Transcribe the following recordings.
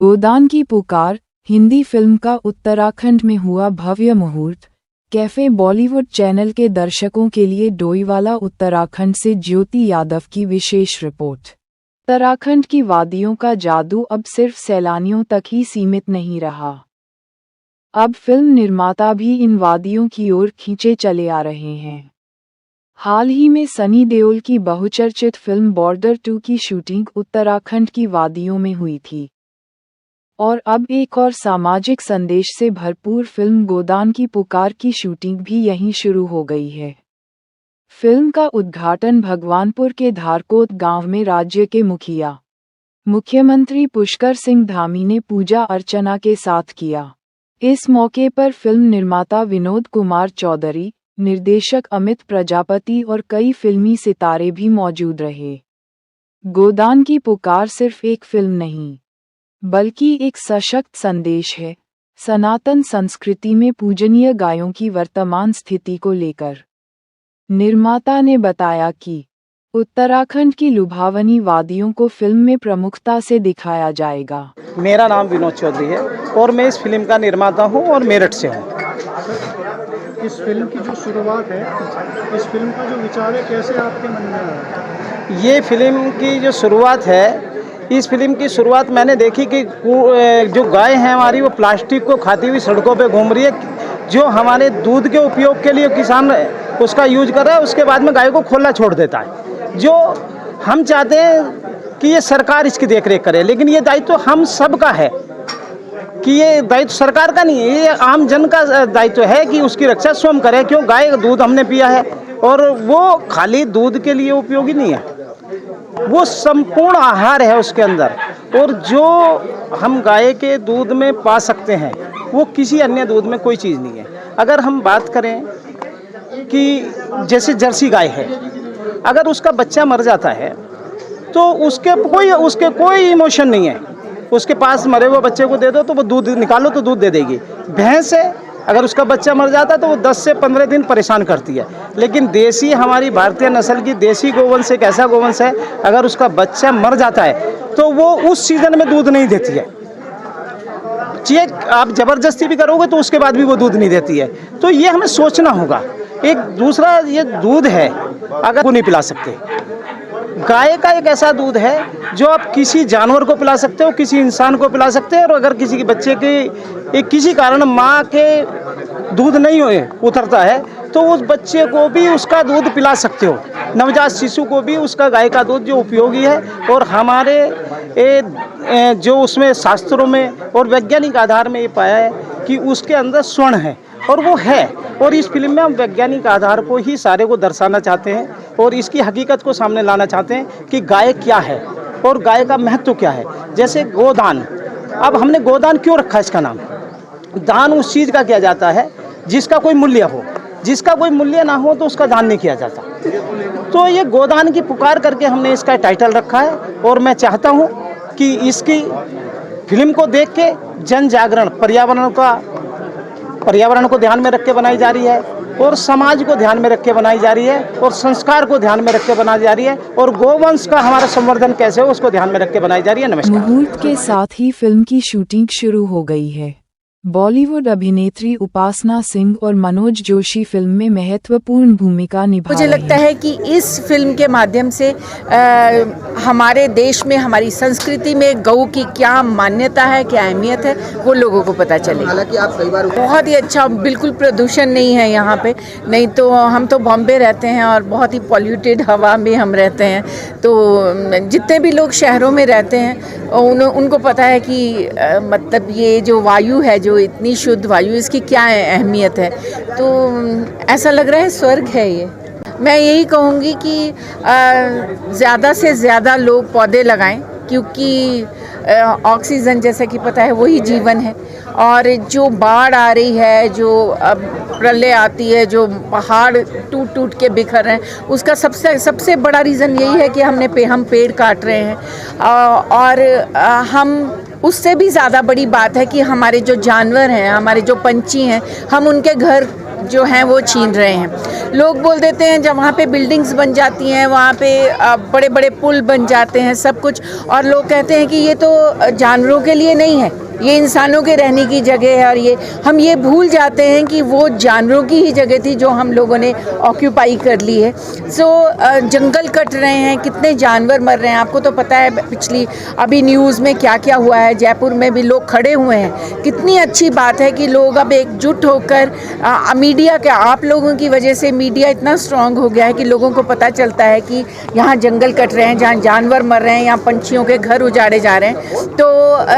गोदान की पुकार हिंदी फिल्म का उत्तराखंड में हुआ भव्य मुहूर्त। कैफे बॉलीवुड चैनल के दर्शकों के लिए डोईवाला उत्तराखंड से ज्योति यादव की विशेष रिपोर्ट। उत्तराखंड की वादियों का जादू अब सिर्फ सैलानियों तक ही सीमित नहीं रहा। अब फिल्म निर्माता भी इन वादियों की ओर खींचे चले आ रहे हैं। हाल ही में सनी देओल की बहुचर्चित फिल्म बॉर्डर 2 की शूटिंग उत्तराखंड की वादियों में हुई थी। और अब एक और सामाजिक संदेश से भरपूर फिल्म गोदान की पुकार की शूटिंग भी यहीं शुरू हो गई है। फिल्म का उद्घाटन भगवानपुर के धारकोट गांव में राज्य के मुख्यमंत्री पुष्कर सिंह धामी ने पूजा अर्चना के साथ किया। इस मौके पर फिल्म निर्माता विनोद कुमार चौधरी, निर्देशक अमित प्रजापति और कई फिल्मी सितारे भी मौजूद रहे। गोदान की पुकार सिर्फ एक फिल्म नहीं, बल्कि एक सशक्त संदेश है, सनातन संस्कृति में पूजनीय गायों की वर्तमान स्थिति को लेकर। निर्माता ने बताया कि उत्तराखंड की लुभावनी वादियों को फिल्म में प्रमुखता से दिखाया जाएगा। मेरा नाम विनोद चौधरी है और मैं इस फिल्म का निर्माता हूं और मेरठ से हूं। इस फिल्म की जो शुरुआत है, इस फिल्म का जो विचार है, कैसे आपके मन में आया? ये फिल्म की जो शुरुआत है, इस फिल्म की शुरुआत मैंने देखी कि जो गाय हैं हमारी, वो प्लास्टिक को खाती हुई सड़कों पे घूम रही है। जो हमारे दूध के उपयोग के लिए किसान उसका यूज कर रहा है, उसके बाद में गाय को खुला छोड़ देता है। जो हम चाहते हैं कि ये सरकार इसकी देखरेख करे, लेकिन ये दायित्व हम सब का है कि ये दायित्व सरकार का नहीं है, ये आम जन का दायित्व है कि उसकी रक्षा स्वयं करे। क्यों? गाय का दूध हमने पिया है और वो खाली दूध के लिए उपयोगी नहीं है, वो संपूर्ण आहार है उसके अंदर। और जो हम गाय के दूध में पा सकते हैं वो किसी अन्य दूध में कोई चीज़ नहीं है। अगर हम बात करें कि जैसे जर्सी गाय है, अगर उसका बच्चा मर जाता है तो उसके कोई इमोशन नहीं है। उसके पास मरे हुए बच्चे को दे दो तो वो दूध निकालो तो दूध दे देगी। भैंस है, अगर उसका बच्चा मर जाता है तो वो 10 से 15 दिन परेशान करती है। लेकिन देसी हमारी भारतीय नस्ल की देसी गोवंश एक ऐसा गोवंश है, अगर उसका बच्चा मर जाता है तो वो उस सीजन में दूध नहीं देती है। चाहे आप जबरदस्ती भी करोगे तो उसके बाद भी वो दूध नहीं देती है। तो ये हमें सोचना होगा। एक दूसरा, ये दूध है अगर वो नहीं पिला सकते। गाय का एक ऐसा दूध है जो आप किसी जानवर को पिला सकते हो, किसी इंसान को पिला सकते हैं। और अगर किसी के बच्चे के किसी कारण माँ के दूध नहीं उतरता है तो उस बच्चे को भी उसका दूध पिला सकते हो। नवजात शिशु को भी उसका गाय का दूध जो उपयोगी है। और हमारे जो उसमें शास्त्रों में और वैज्ञानिक आधार में ये पाया है कि उसके अंदर स्वर्ण है, और वो है। और इस फिल्म में हम वैज्ञानिक आधार को ही सारे को दर्शाना चाहते हैं और इसकी हकीकत को सामने लाना चाहते हैं कि गाय क्या है और गाय का महत्व क्या है। जैसे गोदान, अब हमने गोदान क्यों रखा इसका नाम? दान उस चीज़ का किया जाता है जिसका कोई मूल्य हो, जिसका कोई मूल्य ना हो तो उसका दान नहीं किया जाता। तो ये गोदान की पुकार करके हमने इसका टाइटल रखा है। और मैं चाहता हूँ कि इसकी फिल्म को देख के जन जागरण, पर्यावरण को ध्यान में रख के बनाई जा रही है और समाज को ध्यान में रख के बनाई जा रही है और संस्कार को ध्यान में रख के बनाई जा रही है और गोवंश का हमारा संवर्धन कैसे हो उसको ध्यान में रख के बनाई जा रही है। नमस्कार। मुहूर्त के साथ ही फिल्म की शूटिंग शुरू हो गई है। बॉलीवुड अभिनेत्री उपासना सिंह और मनोज जोशी फिल्म में महत्वपूर्ण भूमिका निभा रहे हैं। मुझे लगता है कि इस फिल्म के माध्यम से हमारे देश में, हमारी संस्कृति में गौ की क्या मान्यता है, क्या अहमियत है, वो लोगों को पता चलेगा। हालांकि आप कई बार बहुत ही अच्छा, बिल्कुल प्रदूषण नहीं है यहाँ पे। नहीं तो हम तो बॉम्बे रहते हैं और बहुत ही पॉल्यूटेड हवा में हम रहते हैं। तो जितने भी लोग शहरों में रहते हैं उनको पता है कि मतलब ये जो वायु है, जो इतनी शुद्ध वायु, इसकी क्या अहमियत है। तो ऐसा लग रहा है स्वर्ग है ये। मैं यही कहूँगी कि ज़्यादा से ज़्यादा लोग पौधे लगाएं, क्योंकि ऑक्सीजन, जैसा कि पता है, वही जीवन है। और जो बाढ़ आ रही है, जो प्रलय आती है, जो पहाड़ टूट टूट के बिखर रहे हैं, उसका सबसे बड़ा रीज़न यही है कि हम पेड़ काट रहे हैं। और हम उससे भी ज़्यादा बड़ी बात है कि हमारे जो जानवर हैं, हमारे जो पंछी हैं, हम उनके घर जो हैं वो छीन रहे हैं। लोग बोल देते हैं जब वहाँ पे बिल्डिंग्स बन जाती हैं, वहाँ पे बड़े बड़े पुल बन जाते हैं, सब कुछ, और लोग कहते हैं कि ये तो जानवरों के लिए नहीं है, ये इंसानों के रहने की जगह है। और हम ये भूल जाते हैं कि वो जानवरों की ही जगह थी जो हम लोगों ने ऑक्यूपाई कर ली है। जंगल कट रहे हैं, कितने जानवर मर रहे हैं। आपको तो पता है पिछली अभी न्यूज़ में क्या क्या हुआ है, जयपुर में भी लोग खड़े हुए हैं। कितनी अच्छी बात है कि लोग अब एकजुट होकर मीडिया के, आप लोगों की वजह से मीडिया इतना स्ट्रांग हो गया है कि लोगों को पता चलता है कि यहाँ जंगल कट रहे हैं, जहाँ जानवर मर रहे हैं, यहाँ पंछियों के घर उजाड़े जा रहे हैं। तो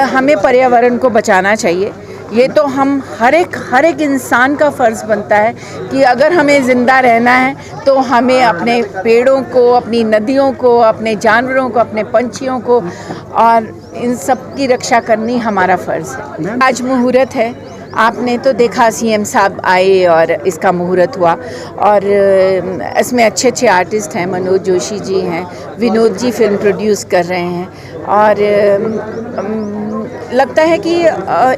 हमें पर्यावरण को बचाना चाहिए। ये तो हम हर एक इंसान का फ़र्ज़ बनता है कि अगर हमें ज़िंदा रहना है तो हमें अपने पेड़ों को, अपनी नदियों को, अपने जानवरों को, अपने पंछियों को और इन सब की रक्षा करनी हमारा फ़र्ज़ है। आज मुहूर्त है, आपने तो देखा सीएम साहब आए और इसका मुहूर्त हुआ, और इसमें अच्छे अच्छे आर्टिस्ट हैं, मनोज जोशी जी हैं, विनोद जी फिल्म प्रोड्यूस कर रहे हैं, और लगता है कि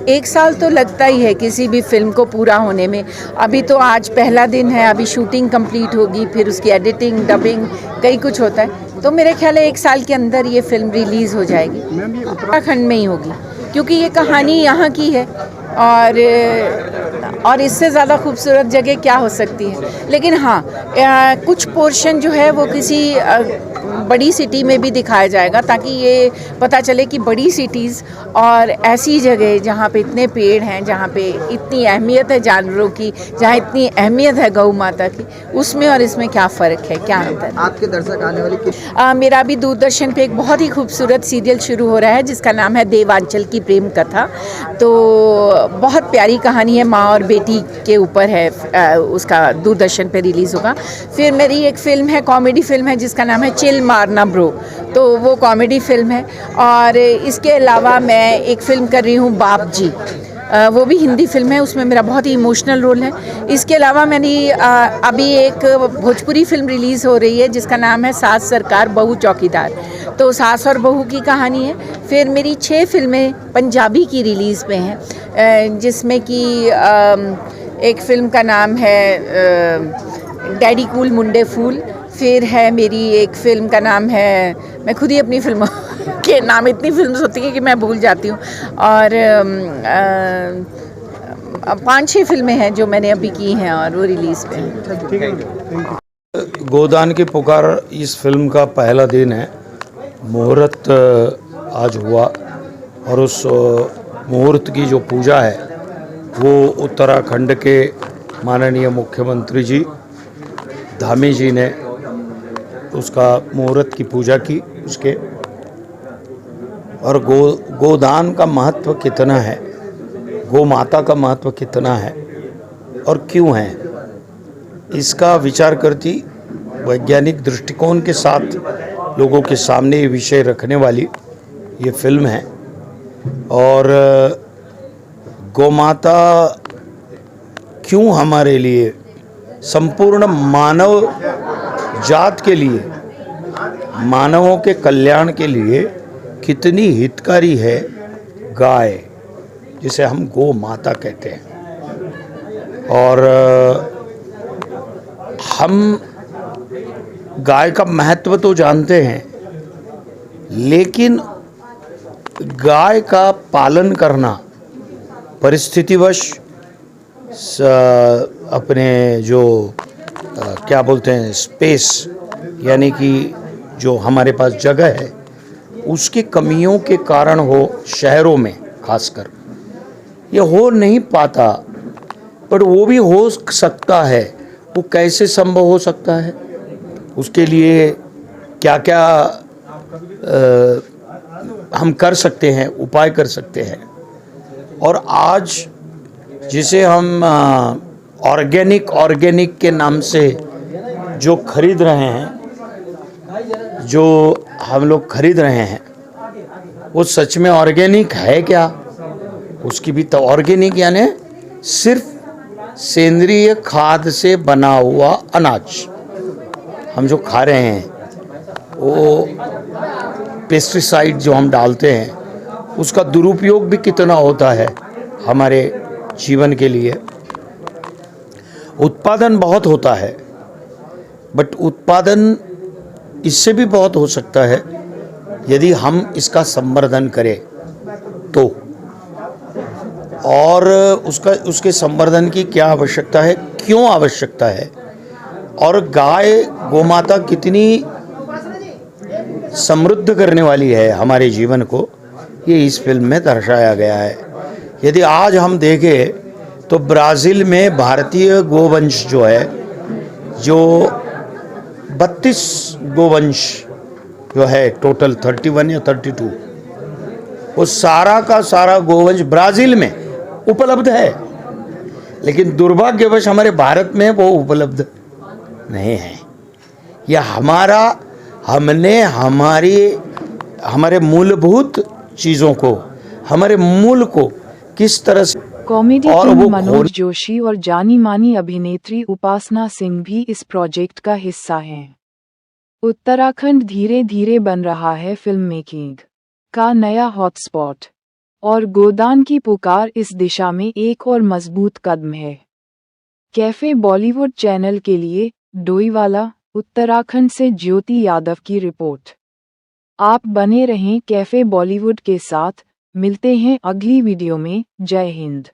1 साल तो लगता ही है किसी भी फिल्म को पूरा होने में। अभी तो आज पहला दिन है, अभी शूटिंग कंप्लीट होगी, फिर उसकी एडिटिंग, डबिंग, कई कुछ होता है। तो मेरे ख्याल है 1 साल के अंदर ये फिल्म रिलीज़ हो जाएगी। उत्तराखंड में ही होगी क्योंकि ये कहानी यहाँ की है, और इससे ज़्यादा खूबसूरत जगह क्या हो सकती है। लेकिन हाँ, कुछ पोर्शन जो है वो किसी बड़ी सिटी में भी दिखाया जाएगा, ताकि ये पता चले कि बड़ी सिटीज़ और ऐसी जगह जहाँ पे इतने पेड़ हैं, जहाँ पे इतनी अहमियत है जानवरों की, जहाँ इतनी अहमियत है गौ माता की, उसमें और इसमें क्या फ़र्क है, क्या अंतर है। आपके दर्शक आने वाली मेरा अभी दूरदर्शन पे एक बहुत ही खूबसूरत सीरियल शुरू हो रहा है जिसका नाम है देवांचल की प्रेम कथा। तो बहुत प्यारी कहानी है, माँ और बेटी के ऊपर है, उसका दूरदर्शन पे रिलीज़ होगा। फिर मेरी एक फ़िल्म है, कॉमेडी फ़िल्म है जिसका नाम है चिल मारना ब्रो, तो वो कॉमेडी फ़िल्म है। और इसके अलावा मैं एक फ़िल्म कर रही हूँ बाप जी, वो भी हिंदी फिल्म है, उसमें मेरा बहुत ही इमोशनल रोल है। इसके अलावा मैंने अभी एक भोजपुरी फिल्म रिलीज़ हो रही है जिसका नाम है सास सरकार बहू चौकीदार, तो सास और बहू की कहानी है। फिर मेरी 6 फिल्में पंजाबी की रिलीज़ पे हैं, जिसमें कि एक फ़िल्म का नाम है डैडी कूल मुंडे फूल। फिर है मेरी एक फ़िल्म का नाम है, मैं खुद ही अपनी फिल्मों के नाम, इतनी फिल्म होती है कि मैं भूल जाती हूँ। और 5-6 फिल्में हैं जो मैंने अभी की हैं और वो रिलीज़ पे हैं। गोदान की पुकार इस फिल्म का पहला दिन है। मुहूर्त आज हुआ और उस मुहूर्त की जो पूजा है वो उत्तराखंड के माननीय मुख्यमंत्री जी धामी जी ने उसका मुहूर्त की पूजा की उसके। और गोदान का महत्व कितना है, गौ माता का महत्व कितना है और क्यों है, इसका विचार करती वैज्ञानिक दृष्टिकोण के साथ लोगों के सामने ये विषय रखने वाली ये फिल्म है। और गौ माता क्यों हमारे लिए, संपूर्ण मानव जात के लिए, मानवों के कल्याण के लिए कितनी हितकारी है गाय, जिसे हम गौ माता कहते हैं। और हम गाय का महत्व तो जानते हैं, लेकिन गाय का पालन करना परिस्थितिवश अपने जो क्या बोलते हैं स्पेस, यानी कि जो हमारे पास जगह है उसकी कमियों के कारण हो, शहरों में खासकर ये हो नहीं पाता, पर वो भी हो सकता है। वो कैसे संभव हो सकता है, उसके लिए क्या क्या हम कर सकते हैं, उपाय कर सकते हैं। और आज जिसे हम ऑर्गेनिक के नाम से जो खरीद रहे हैं, जो हम लोग खरीद रहे हैं, वो सच में ऑर्गेनिक है क्या? उसकी भी तो ऑर्गेनिक यानी सिर्फ सेंद्रीय खाद से बना हुआ अनाज हम जो खा रहे हैं, वो पेस्टिसाइड जो हम डालते हैं उसका दुरुपयोग भी कितना होता है हमारे जीवन के लिए। उत्पादन बहुत होता है, बट उत्पादन इससे भी बहुत हो सकता है यदि हम इसका संवर्धन करें तो। और उसके संवर्धन की क्या आवश्यकता है, क्यों आवश्यकता है, और गाय गोमाता कितनी समृद्ध करने वाली है हमारे जीवन को, ये इस फिल्म में दर्शाया गया है। यदि आज हम देखें तो ब्राज़ील में भारतीय गोवंश जो है, जो 32 गोवंश जो है टोटल 31 या 32, वो सारा का सारा गोवंश ब्राज़ील में उपलब्ध है, लेकिन दुर्भाग्यवश हमारे भारत में वो उपलब्ध नहीं है। यह हमने हमारे मूलभूत चीज़ों को, हमारे मूल को किस तरह से, कॉमेडी और किंग वो मनोज जोशी और जानी मानी अभिनेत्री उपासना सिंह भी इस प्रोजेक्ट का हिस्सा हैं। उत्तराखंड धीरे धीरे बन रहा है फिल्म मेकिंग का नया हॉटस्पॉट, और गोदान की पुकार इस दिशा में एक और मजबूत कदम है। कैफे बॉलीवुड चैनल के लिए डोईवाला, उत्तराखंड से ज्योति यादव की रिपोर्ट। आप बने रहें कैफे बॉलीवुड के साथ। मिलते हैं अगली वीडियो में। जय हिंद।